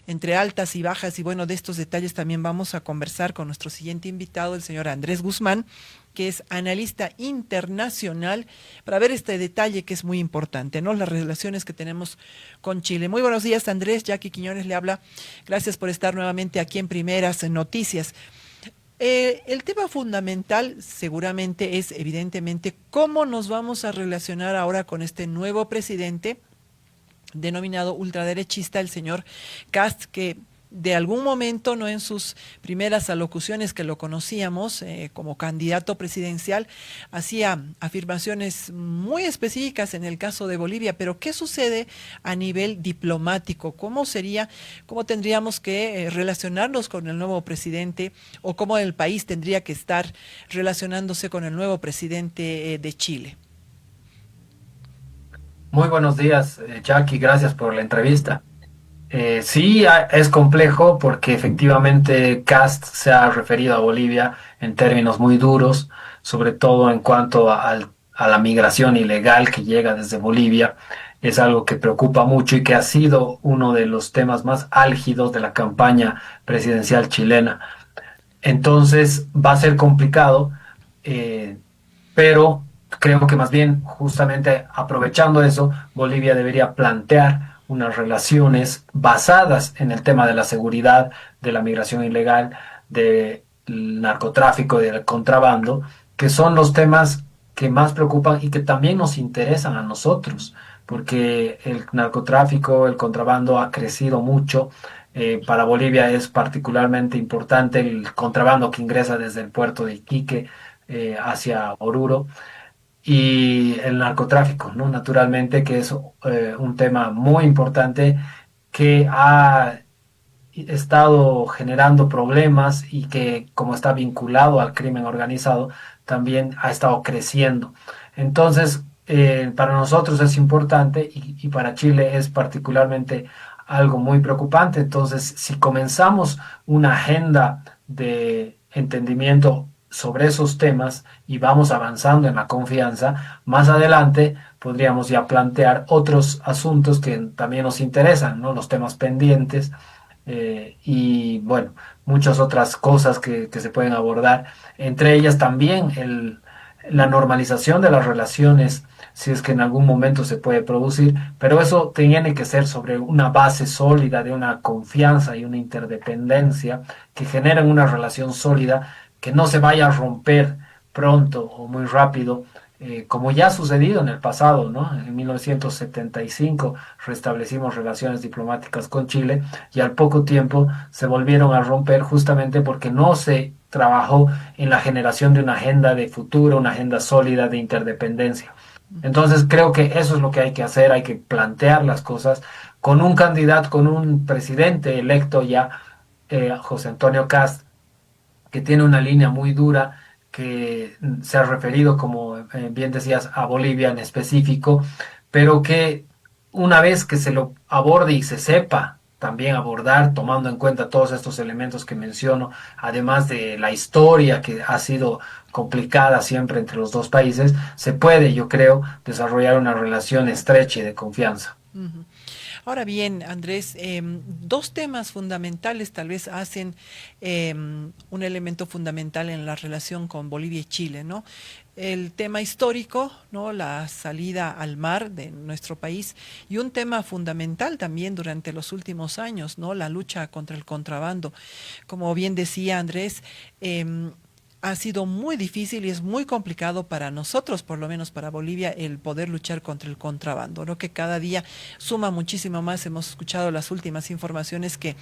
entre altas y bajas, y bueno, de estos detalles también vamos a conversar con nuestro siguiente invitado, el señor Andrés Guzmán, que es analista internacional, para ver este detalle que es muy importante, ¿no? Las relaciones que tenemos con Chile. Muy buenos días, Andrés. Jackie Quiñones le habla. Gracias por estar nuevamente aquí en Primeras Noticias. El tema fundamental seguramente es, evidentemente, cómo nos vamos a relacionar ahora con este nuevo presidente denominado ultraderechista, el señor Kast, que de algún momento, no en sus primeras alocuciones que lo conocíamos como candidato presidencial, hacía afirmaciones muy específicas en el caso de Bolivia, pero ¿qué sucede a nivel diplomático? ¿Cómo sería, cómo tendríamos que relacionarnos con el nuevo presidente o cómo el país tendría que estar relacionándose con el nuevo presidente de Chile? Muy buenos días, Jackie, gracias por la entrevista. Sí, es complejo porque efectivamente Cast se ha referido a Bolivia en términos muy duros, sobre todo en cuanto a la migración ilegal que llega desde Bolivia. Es algo que preocupa mucho y que ha sido uno de los temas más álgidos de la campaña presidencial chilena. Entonces va a ser complicado, eh, pero creo que más bien justamente aprovechando eso, Bolivia debería plantear unas relaciones basadas en el tema de la seguridad, de la migración ilegal, del narcotráfico y del contrabando, que son los temas que más preocupan y que también nos interesan a nosotros, porque el narcotráfico, el contrabando ha crecido mucho. Para Bolivia es particularmente importante el contrabando que ingresa desde el puerto de Iquique hacia Oruro y el narcotráfico, ¿no? Naturalmente que es un tema muy importante que ha estado generando problemas y que como está vinculado al crimen organizado, también ha estado creciendo. Entonces, para nosotros es importante y para Chile es particularmente algo muy preocupante. Entonces, si comenzamos una agenda de entendimiento sobre esos temas y vamos avanzando en la confianza, más adelante podríamos ya plantear otros asuntos que también nos interesan, ¿no? Los temas pendientes y bueno, muchas otras cosas que se pueden abordar, entre ellas también la normalización de las relaciones, si es que en algún momento se puede producir, pero eso tiene que ser sobre una base sólida de una confianza y una interdependencia que generen una relación sólida que no se vaya a romper pronto o muy rápido, como ya ha sucedido en el pasado, ¿no? En 1975 restablecimos relaciones diplomáticas con Chile y al poco tiempo se volvieron a romper justamente porque no se trabajó en la generación de una agenda de futuro, una agenda sólida de interdependencia. Entonces creo que eso es lo que hay que hacer, hay que plantear las cosas con un candidato, con un presidente electo ya, José Antonio Cast, que tiene una línea muy dura, que se ha referido, como bien decías, a Bolivia en específico, pero que una vez que se lo aborde y se sepa también abordar, tomando en cuenta todos estos elementos que menciono, además de la historia que ha sido complicada siempre entre los dos países, se puede, yo creo, desarrollar una relación estrecha y de confianza. Ujú. Ahora bien, Andrés, dos temas fundamentales tal vez hacen un elemento fundamental en la relación con Bolivia y Chile, ¿no? El tema histórico, ¿no? La salida al mar de nuestro país y un tema fundamental también durante los últimos años, ¿no? La lucha contra el contrabando. Como bien decía Andrés, ha sido muy difícil y es muy complicado para nosotros, por lo menos para Bolivia, el poder luchar contra el contrabando, ¿no? Que cada día suma muchísimo más. Hemos escuchado las últimas informaciones que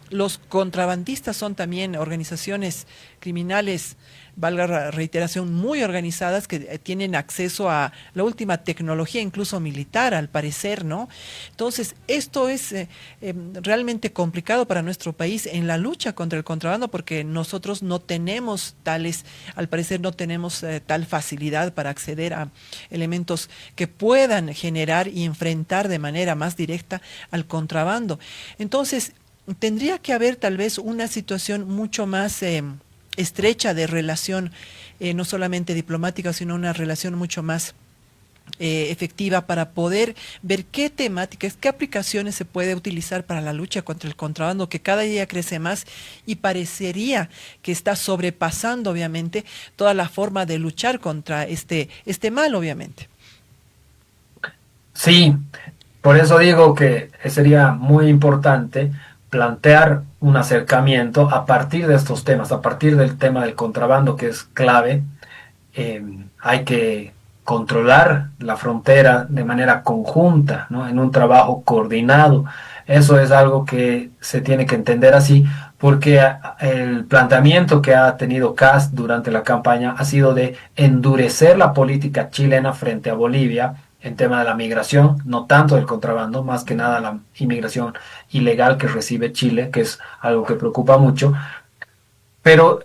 los contrabandistas son también organizaciones criminales, valga la reiteración, muy organizadas que tienen acceso a la última tecnología, incluso militar, al parecer, ¿no? Entonces, esto es realmente complicado para nuestro país en la lucha contra el contrabando porque nosotros no tenemos tales, al parecer no tenemos tal facilidad para acceder a elementos que puedan generar y enfrentar de manera más directa al contrabando. Entonces, tendría que haber tal vez una situación mucho más estrecha de relación, no solamente diplomática, sino una relación mucho más efectiva para poder ver qué temáticas, qué aplicaciones se puede utilizar para la lucha contra el contrabando, que cada día crece más y parecería que está sobrepasando, obviamente, toda la forma de luchar contra este mal, obviamente. Sí, por eso digo que sería muy importante plantear un acercamiento a partir de estos temas, a partir del tema del contrabando, que es clave. Hay que controlar la frontera de manera conjunta, ¿no? En un trabajo coordinado. Eso es algo que se tiene que entender así, porque el planteamiento que ha tenido Kast durante la campaña ha sido de endurecer la política chilena frente a Bolivia en tema de la migración, no tanto del contrabando, más que nada la inmigración ilegal que recibe Chile, que es algo que preocupa mucho, pero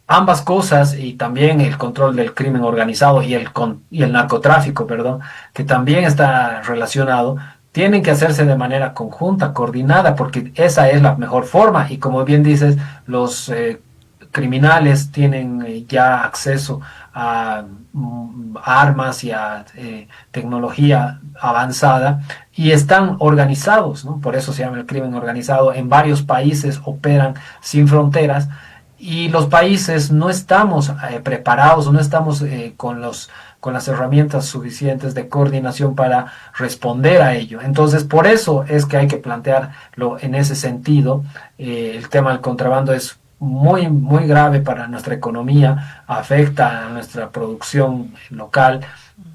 ambas cosas y también el control del crimen organizado y el narcotráfico, perdón, que también está relacionado, tienen que hacerse de manera conjunta, coordinada, porque esa es la mejor forma. Y como bien dices, los criminales tienen ya acceso a armas y a tecnología avanzada y están organizados, ¿no? Por eso se llama el crimen organizado. En varios países operan sin fronteras y los países no estamos preparados, no estamos con las herramientas suficientes de coordinación para responder a ello. Entonces, por eso es que hay que plantearlo en ese sentido. El tema del contrabando es muy, muy grave para nuestra economía, afecta a nuestra producción local,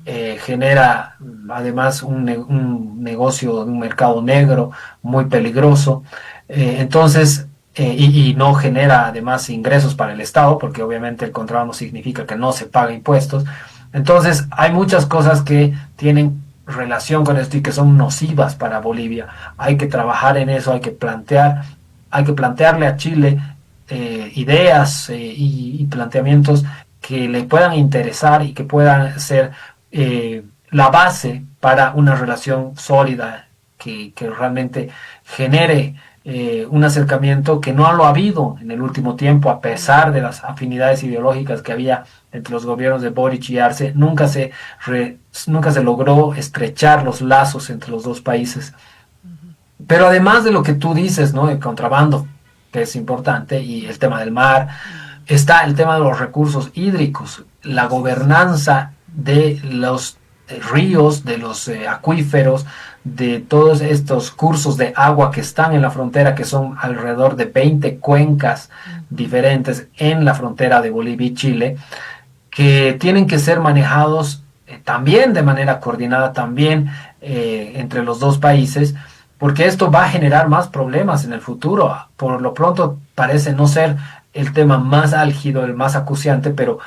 genera además un negocio, un mercado negro muy peligroso. Entonces, y no genera además ingresos para el Estado, porque obviamente el contrabando significa que no se paga impuestos. Entonces, hay muchas cosas que tienen relación con esto y que son nocivas para Bolivia. Hay que trabajar en eso, hay que plantearle a Chile ideas y planteamientos que le puedan interesar y que puedan ser la base para una relación sólida que realmente genere un acercamiento que no lo ha habido en el último tiempo, a pesar de las afinidades ideológicas que había entre los gobiernos de Boric y Arce. Nunca se logró estrechar los lazos entre los dos países. Pero además de lo que tú dices, ¿no? El contrabando, que es importante, y el tema del mar, está el tema de los recursos hídricos, la gobernanza de los ríos, de los acuíferos, de todos estos cursos de agua que están en la frontera, que son alrededor de 20 cuencas diferentes en la frontera de Bolivia y Chile, que tienen que ser manejados también de manera coordinada, también entre los dos países, porque esto va a generar más problemas en el futuro. Por lo pronto parece no ser el tema más álgido, el más acuciante, pero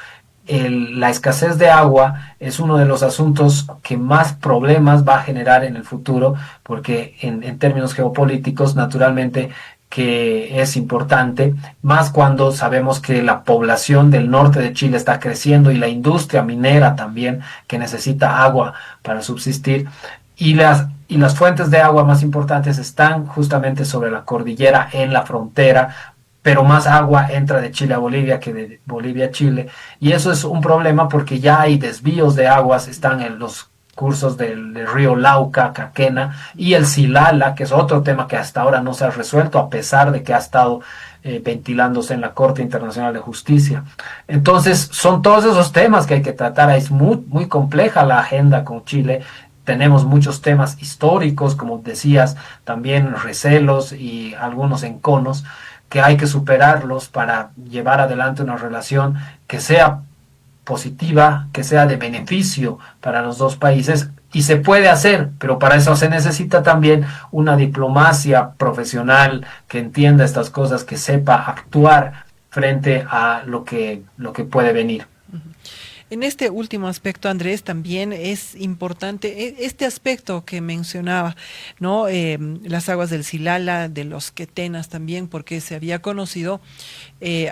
la escasez de agua es uno de los asuntos que más problemas va a generar en el futuro, porque en términos geopolíticos, naturalmente, que es importante, más cuando sabemos que la población del norte de Chile está creciendo y la industria minera también, que necesita agua para subsistir, y las fuentes de agua más importantes están justamente sobre la cordillera en la frontera, pero más agua entra de Chile a Bolivia que de Bolivia a Chile. Y eso es un problema porque ya hay desvíos de aguas, están en los cursos del río Lauca, Caquena y el Silala, que es otro tema que hasta ahora no se ha resuelto, a pesar de que ha estado ventilándose en la Corte Internacional de Justicia. Entonces, son todos esos temas que hay que tratar. Es muy, muy compleja la agenda con Chile. Tenemos muchos temas históricos, como decías, también recelos y algunos enconos que hay que superarlos para llevar adelante una relación que sea positiva, que sea de beneficio para los dos países, y se puede hacer, pero para eso se necesita también una diplomacia profesional que entienda estas cosas, que sepa actuar frente a lo que puede venir. En este último aspecto, Andrés, también es importante este aspecto que mencionaba, ¿no? Las aguas del Silala, de los quetenas también, porque se había conocido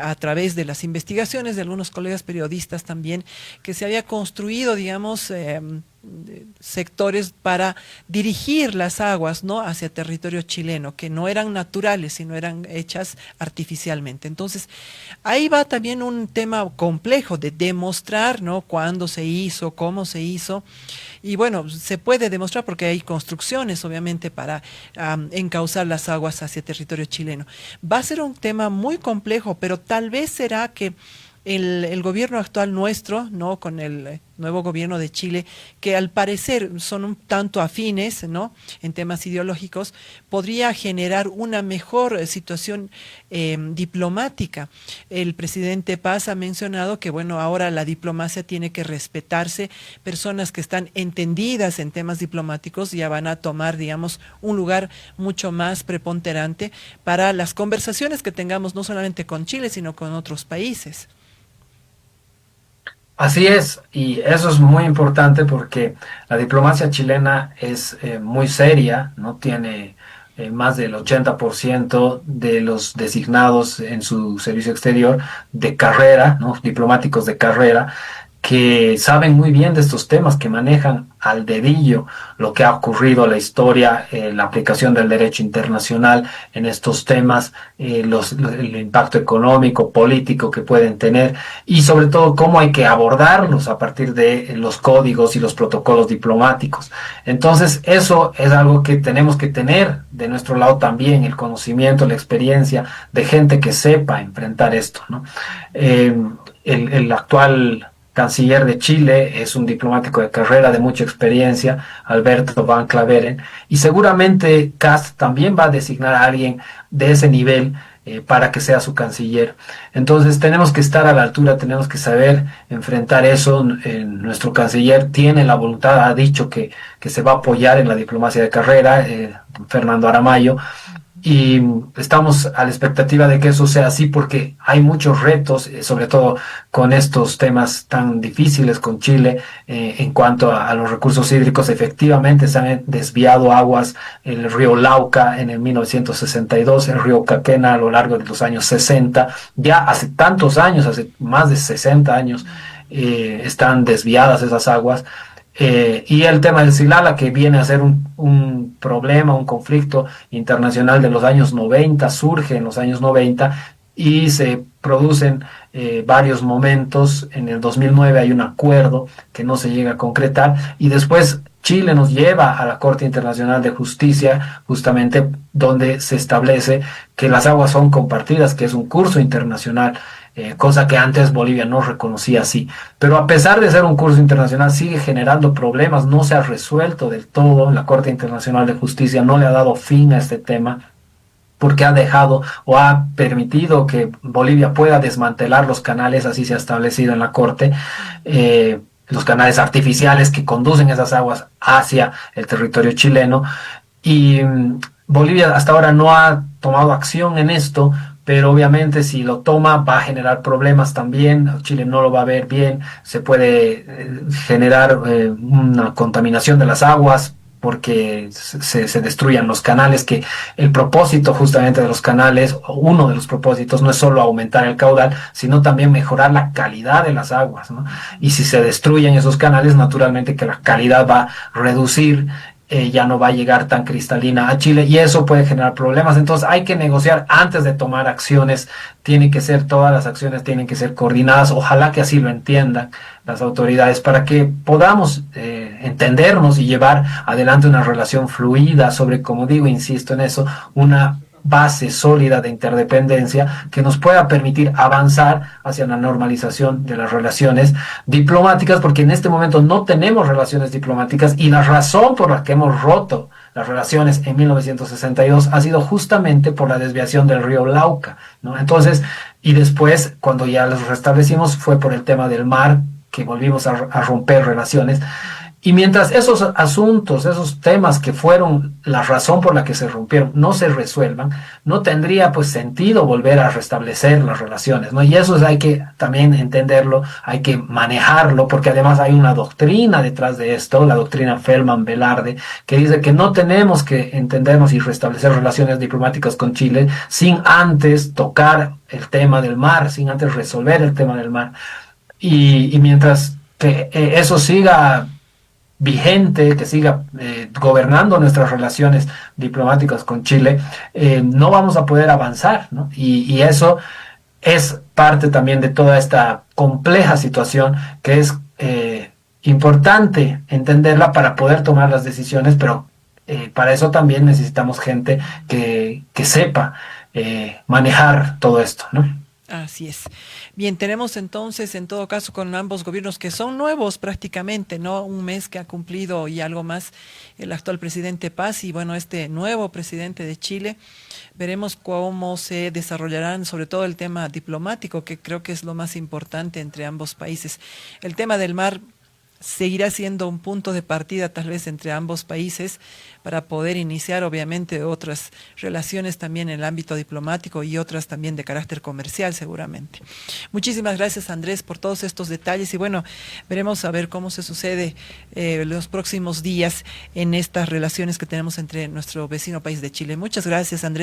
a través de las investigaciones de algunos colegas periodistas también, que se había construido, digamos, sectores para dirigir las aguas, ¿no?, hacia territorio chileno, que no eran naturales, sino eran hechas artificialmente. Entonces, ahí va también un tema complejo de demostrar, ¿no?, cuándo se hizo, cómo se hizo. Y bueno, se puede demostrar porque hay construcciones, obviamente, para encauzar las aguas hacia territorio chileno. Va a ser un tema muy complejo, pero tal vez será que el gobierno actual nuestro, ¿no?, con el nuevo gobierno de Chile, que al parecer son un tanto afines, ¿no?, en temas ideológicos, podría generar una mejor situación diplomática. El presidente Paz ha mencionado que, bueno, ahora la diplomacia tiene que respetarse. Personas que están entendidas en temas diplomáticos ya van a tomar, digamos, un lugar mucho más preponderante para las conversaciones que tengamos, no solamente con Chile, sino con otros países. Así es, y eso es muy importante porque la diplomacia chilena es muy seria, no tiene más del 80% de los designados en su servicio exterior de carrera, ¿no?, diplomáticos de carrera, que saben muy bien de estos temas, que manejan al dedillo lo que ha ocurrido, la historia, la aplicación del derecho internacional en estos temas, el impacto económico, político que pueden tener y sobre todo cómo hay que abordarlos a partir de los códigos y los protocolos diplomáticos. Entonces, eso es algo que tenemos que tener de nuestro lado también, el conocimiento, la experiencia de gente que sepa enfrentar esto, ¿no? El actual canciller de Chile es un diplomático de carrera de mucha experiencia, Alberto Van Claveren, y seguramente Kast también va a designar a alguien de ese nivel para que sea su canciller. Entonces tenemos que estar a la altura, tenemos que saber enfrentar eso. Nuestro canciller tiene la voluntad, ha dicho que se va a apoyar en la diplomacia de carrera, Fernando Aramayo, y estamos a la expectativa de que eso sea así porque hay muchos retos, sobre todo con estos temas tan difíciles con Chile en cuanto a los recursos hídricos. Efectivamente se han desviado aguas el río Lauca en el 1962, el río Caquena a lo largo de los años 60, ya hace tantos años, hace más de 60 años están desviadas esas aguas. Y el tema del Silala, que viene a ser un problema, un conflicto internacional de los años 90, surge en los años 90 y se producen varios momentos. En el 2009 hay un acuerdo que no se llega a concretar y después Chile nos lleva a la Corte Internacional de Justicia, justamente donde se establece que las aguas son compartidas, que es un curso internacional, cosa que antes Bolivia no reconocía así. Pero a pesar de ser un curso internacional, sigue generando problemas, no se ha resuelto del todo. La Corte Internacional de Justicia no le ha dado fin a este tema, porque ha dejado o ha permitido que Bolivia pueda desmantelar los canales, así se ha establecido en la Corte, los canales artificiales que conducen esas aguas hacia el territorio chileno. Y Bolivia hasta ahora no ha tomado acción en esto, pero obviamente si lo toma va a generar problemas también. Chile no lo va a ver bien, se puede generar una contaminación de las aguas porque se destruyan los canales, que el propósito justamente de los canales, o uno de los propósitos, no es solo aumentar el caudal, sino también mejorar la calidad de las aguas, ¿no? Y si se destruyen esos canales, naturalmente que la calidad va a reducir, ya no va a llegar tan cristalina a Chile y eso puede generar problemas. Entonces hay que negociar antes de tomar acciones. Tiene que ser, todas las acciones tienen que ser coordinadas. Ojalá que así lo entiendan las autoridades para que podamos entendernos y llevar adelante una relación fluida sobre, como digo, insisto en eso, una base sólida de interdependencia que nos pueda permitir avanzar hacia la normalización de las relaciones diplomáticas, porque en este momento no tenemos relaciones diplomáticas y la razón por la que hemos roto las relaciones en 1962 ha sido justamente por la desviación del río Lauca, ¿no? Entonces, y después, cuando ya los restablecimos, fue por el tema del mar que volvimos a romper relaciones. Y mientras esos asuntos, esos temas que fueron la razón por la que se rompieron, no se resuelvan, no tendría pues sentido volver a restablecer las relaciones, ¿no? Y eso hay que también entenderlo, hay que manejarlo, porque además hay una doctrina detrás de esto, la doctrina Feldman-Velarde, que dice que no tenemos que entendernos y restablecer relaciones diplomáticas con Chile sin antes tocar el tema del mar, sin antes resolver el tema del mar. Y mientras que eso siga vigente, que siga gobernando nuestras relaciones diplomáticas con Chile, no vamos a poder avanzar, ¿no? Y eso es parte también de toda esta compleja situación que es importante entenderla para poder tomar las decisiones, pero para eso también necesitamos gente que sepa manejar todo esto, ¿no? Así es. Bien, tenemos entonces, en todo caso, con ambos gobiernos que son nuevos prácticamente, ¿no? Un mes que ha cumplido y algo más el actual presidente Paz y bueno, este nuevo presidente de Chile. Veremos cómo se desarrollarán, sobre todo el tema diplomático, que creo que es lo más importante entre ambos países. El tema del mar seguirá siendo un punto de partida tal vez entre ambos países para poder iniciar obviamente otras relaciones también en el ámbito diplomático y otras también de carácter comercial seguramente. Muchísimas gracias Andrés por todos estos detalles y bueno, veremos a ver cómo se sucede los próximos días en estas relaciones que tenemos entre nuestro vecino país de Chile. Muchas gracias Andrés.